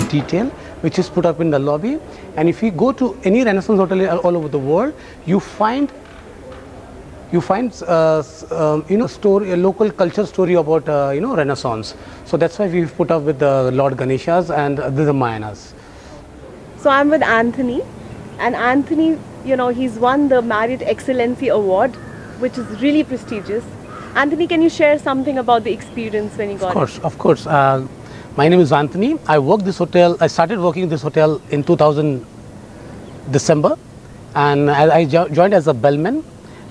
detail which is put up in the lobby. And if you go to any Renaissance hotel all over the world, you find story, a local culture story about Renaissance. So that's why we've put up with the Lord Ganeshas and the Mayanas. So I'm with Anthony, and Anthony, he's won the Marriott Excellency Award, which is really prestigious. Anthony, can you share something about the experience when you got it? Of course. My name is Anthony. I started working in this hotel in 2000 December, and I joined as a bellman,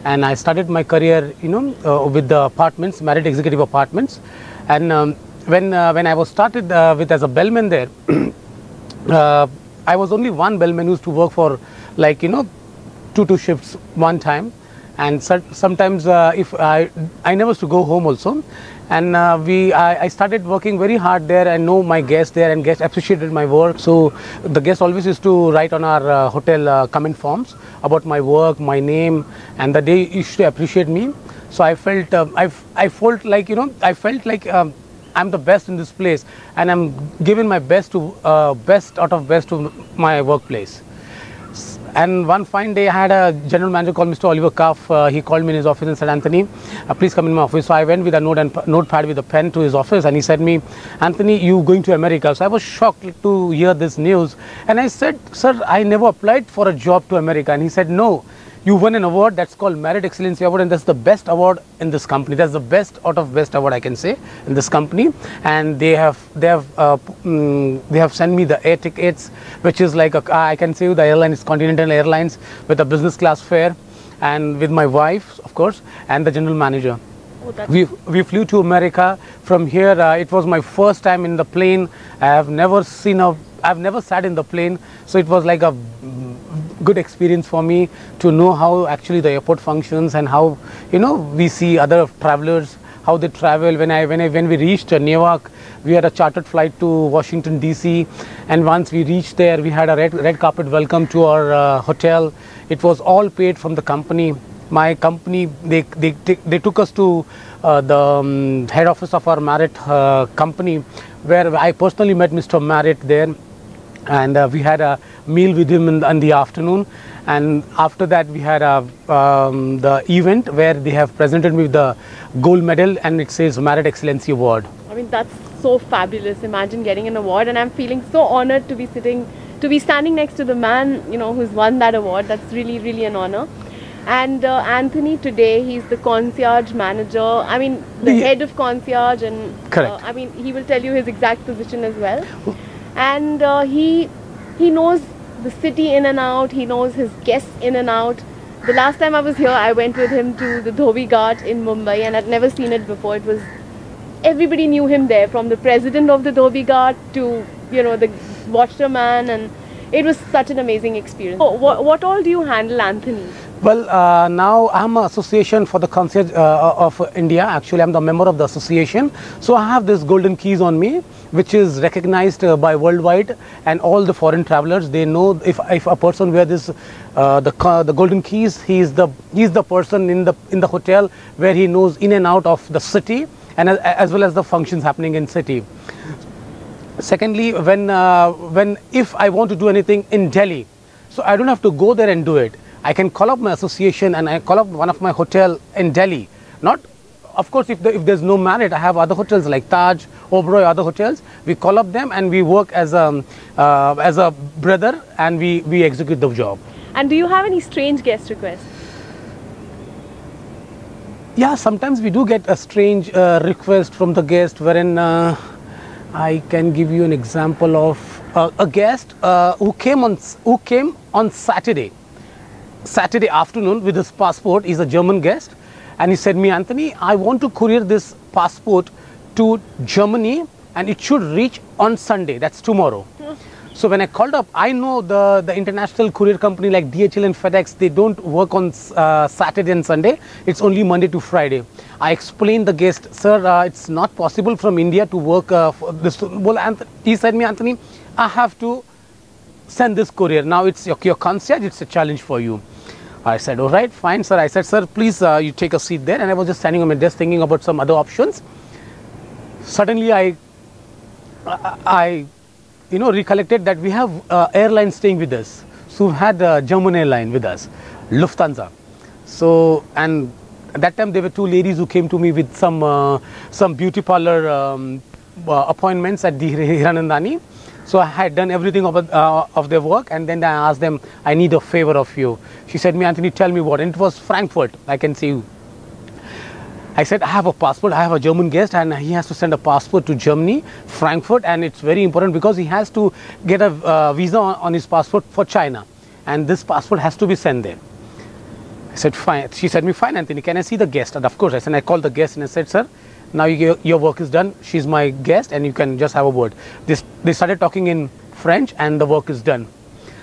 and I started my career, with the apartments, Marriott Executive Apartments. And when I was started as a bellman there, I was only one bellman who used to work for 2 shifts one time. And sometimes if I never used to go home also, and I started working very hard there. I know my guests there, and guests appreciated my work. So the guests always used to write on our hotel comment forms about my work, my name, and that they used to appreciate me. So I felt I'm the best in this place, and I'm giving my best to my workplace. And one fine day, I had a general manager called Mr. Oliver Cuff. He called me in his office and said, Anthony, please come in my office. So I went with a notepad with a pen to his office, and he said me, Anthony, you going to America? So I was shocked to hear this news. And I said, sir, I never applied for a job to America. And he said, no, you won an award that's called Marriott Excellency Award, and that's the best award in this company. That's the best out of best award I can say in this company. And they have sent me the air tickets, which is like I can say the airline is Continental Airlines with a business class fare, and with my wife, of course, and the general manager. We flew to America. From here, it was my first time in the plane. I've never sat in the plane, so it was like a good experience for me to know how actually the airport functions, and how we see other travelers, how they travel. When we reached Newark, we had a chartered flight to Washington DC, and once we reached there, we had a red carpet welcome to our hotel. It was all paid from the company. My company, they took us to the head office of our Marriott company, where I personally met Mr. Marriott there. And we had a meal with him in the afternoon, and after that we had the event where they have presented me with the gold medal, and it says Marriott Excellency Award. I mean, that's so fabulous. Imagine getting an award, and I'm feeling so honored to be standing next to the man who's won that award. That's really, really an honor. And Anthony, today he's the concierge manager. I mean, the head of concierge, and correct. I mean, he will tell you his exact position as well. And he knows the city in and out. He knows his guests in and out. The last time I was here, I went with him to the Dhobi Ghat in Mumbai, and I'd never seen it before. It was, everybody knew him there, from the president of the Dhobi Ghat to the washerman, and it was such an amazing experience. So what all do you handle, Anthony? Well, now I'm an association for the Concierge of India. Actually, I'm the member of the association. So I have this golden keys on me, which is recognized by worldwide, and all the foreign travelers, they know if a person wear this the golden keys, he's the person in the hotel where he knows in and out of the city, and as well as the functions happening in city. Secondly, if I want to do anything in Delhi, so I don't have to go there and do it. I can call up my association, and I call up one of my hotel in Delhi. Of course, if there's no Marriott, I have other hotels like Taj, Oberoi, other hotels. We call up them, and we work as a brother, and we execute the job. And do you have any strange guest requests? Yeah, sometimes we do get a strange request from the guest, wherein I can give you an example of a guest who came on Saturday afternoon with his passport. He's a German guest, and he said me, Anthony, I want to courier this passport to Germany, and it should reach on Sunday. That's tomorrow. So when I called up, I know the international courier company like DHL and FedEx, they don't work on Saturday and Sunday. It's only Monday to Friday. I explained the guest, sir, it's not possible from India to work for this. Well, he said me, Anthony, I have to send this courier. Now it's your concierge, it's a challenge for you. I said, all right, fine, sir. I said, sir, please, you take a seat there. And I was just standing on my desk thinking about some other options. Suddenly, I recollected that we have airlines staying with us. So we had German airline with us, Lufthansa. So, and at that time there were two ladies who came to me with some beauty parlor appointments at the Hiranandani. So I had done everything of their work, and then I asked them, I need a favor of you. She said me, Anthony, tell me what. And it was Frankfurt, I can see you. I said, I have a passport, I have a German guest, and he has to send a passport to Germany, Frankfurt, and it's very important because he has to get a visa on his passport for China. And this passport has to be sent there. I said, fine. She said me, fine, Anthony, can I see the guest? And of course, I called the guest and I said, sir, now your work is done. She's my guest and you can just have a word. They started talking in French and the work is done.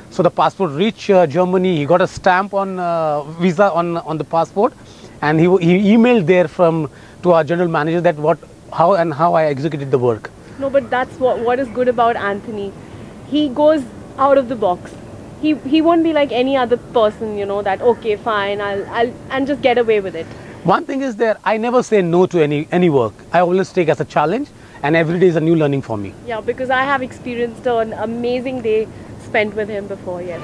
So the passport reached Germany. He got a stamp on visa on the passport, and he emailed there to our general manager that how I executed the work. No, but that's what is good about Anthony. He goes out of the box. He won't be like any other person, that okay, fine, I'll and just get away with it. One thing is that I never say no to any work. I always take as a challenge, and every day is a new learning for me. Yeah, because I have experienced an amazing day spent with him before, yes.